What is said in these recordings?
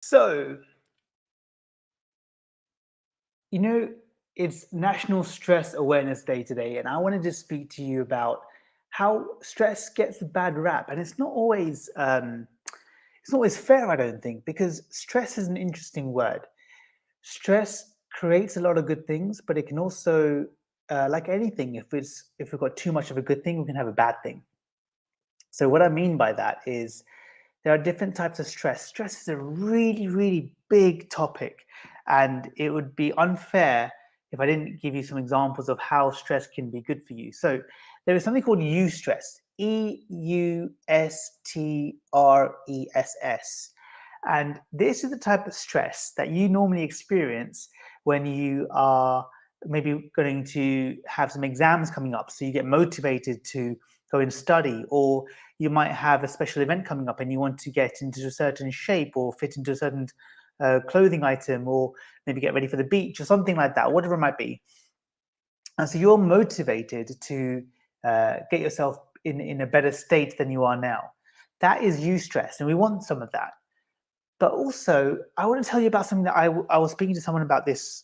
So, you know, it's National Stress Awareness Day today, and I wanted to speak to you about how stress gets a bad rap, and it's not always fair, I don't think, because stress is an interesting word. Stress creates a lot of good things, but it can also, like anything, if we've got too much of a good thing, we can have a bad thing. So, what I mean by that is there are different types of stress. Stress is a really, really big topic, and it would be unfair if I didn't give you some examples of how stress can be good for you. So, there is something called eustress, Eustress. And this is the type of stress that you normally experience when you are maybe going to have some exams coming up. So, you get motivated to go and study, or you might have a special event coming up and you want to get into a certain shape or fit into a certain clothing item, or maybe get ready for the beach or something like that, whatever it might be. And so you're motivated to get yourself in a better state than you are now. That is eustress, and we want some of that. But also, I want to tell you about something that I was speaking to someone about this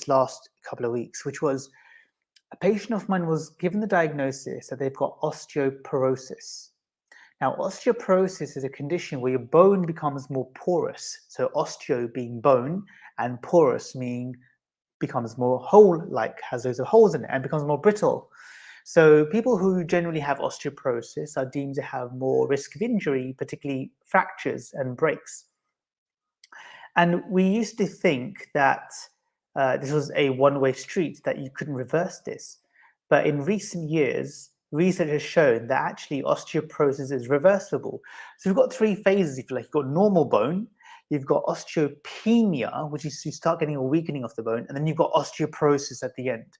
last couple of weeks, which was a patient of mine was given the diagnosis that they've got osteoporosis. Now, osteoporosis is a condition where your bone becomes more porous. So, osteo being bone, and porous meaning becomes more hole-like, has loads of holes in it, and becomes more brittle. So, people who generally have osteoporosis are deemed to have more risk of injury, particularly fractures and breaks. And we used to think that this was a one-way street, that you couldn't reverse this. But in recent years, research has shown that actually osteoporosis is reversible. So we've got three phases, if you like. You've got normal bone, you've got osteopenia, which is you start getting a weakening of the bone, and then you've got osteoporosis at the end.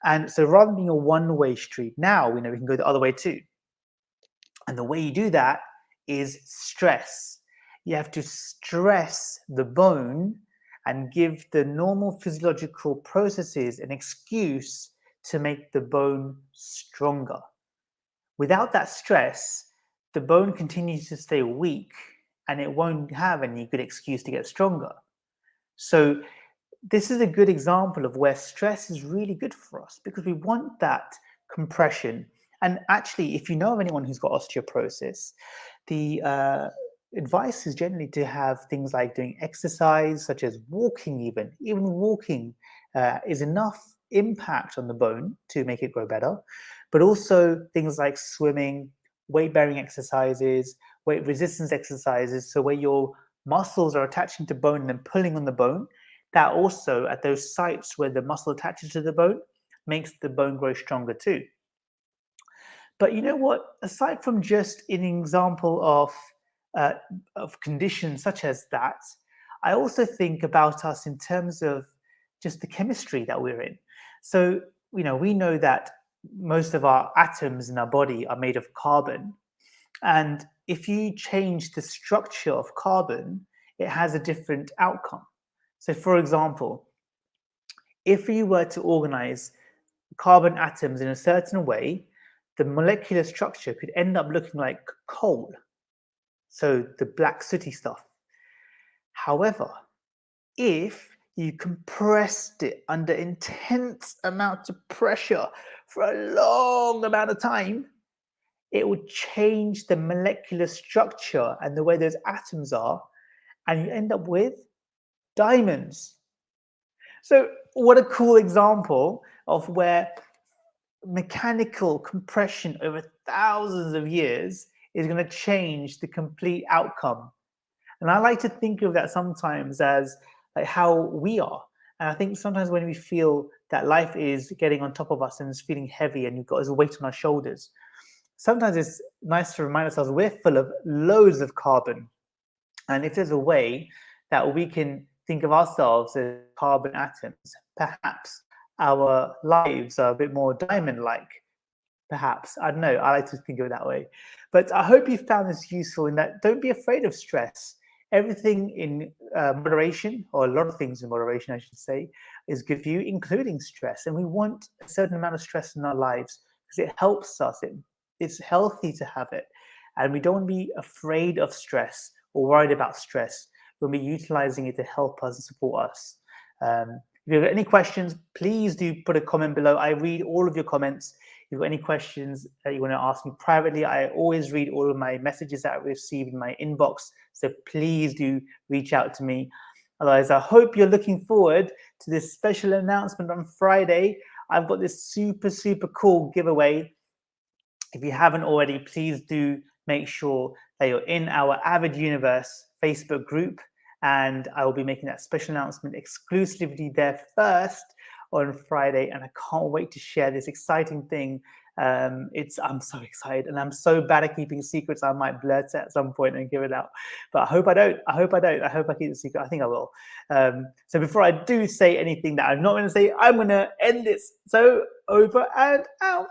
And so rather than being a one-way street, now we know we can go the other way too. And the way you do that is stress. You have to stress the bone and give the normal physiological processes an excuse to make the bone stronger. Without that stress, the bone continues to stay weak and it won't have any good excuse to get stronger. So, this is a good example of where stress is really good for us because we want that compression. And actually, if you know of anyone who's got osteoporosis, the advice is generally to have things like doing exercise, such as walking, even walking is enough impact on the bone to make it grow better, but also things like swimming, weight bearing exercises, weight resistance exercises, so where your muscles are attaching to bone and pulling on the bone, that also at those sites where the muscle attaches to the bone makes the bone grow stronger too. But you know what? Aside from just an example uh, of conditions such as that, I also think about us in terms of just the chemistry that we're in. So we know that most of our atoms in our body are made of carbon, and if you change the structure of carbon, it has a different outcome. So, for example, if you were to organize carbon atoms in a certain way, the molecular structure could end up looking like coal, so the black sooty stuff. However, if you compressed it under intense amounts of pressure for a long amount of time, it would change the molecular structure and the way those atoms are, and you end up with diamonds. So, what a cool example of where mechanical compression over thousands of years is going to change the complete outcome. And I like to think of that sometimes as like how we are. And I think sometimes when we feel that life is getting on top of us and it's feeling heavy and you've got this weight on our shoulders, sometimes it's nice to remind ourselves we're full of loads of carbon. And if there's a way that we can think of ourselves as carbon atoms, perhaps our lives are a bit more diamond like. Perhaps. I don't know. I like to think of it that way. But I hope you found this useful in that don't be afraid of stress. Everything in moderation, or a lot of things in moderation, I should say, is good for you, including stress. And we want a certain amount of stress in our lives because it helps us. It's healthy to have it. And we don't want to be afraid of stress or worried about stress. we'll be utilizing it to help us and support us. If you've got any questions, please do put a comment below. I read all of your comments. If you've got any questions that you want to ask me privately, I always read all of my messages that I receive in my inbox. So please do reach out to me. Otherwise, I hope you're looking forward to this special announcement on Friday. I've got this super, super cool giveaway. If you haven't already, please do make sure that you're in our Avid Universe Facebook group, and I will be making that special announcement exclusively there first on Friday, and I can't wait to share this exciting thing. I'm so excited, and I'm so bad at keeping secrets. I might blurt it at some point and give it out, but I hope I don't. I hope I keep the secret. I think I will. So before I do say anything that I'm not going to say, I'm going to end this. So over and out.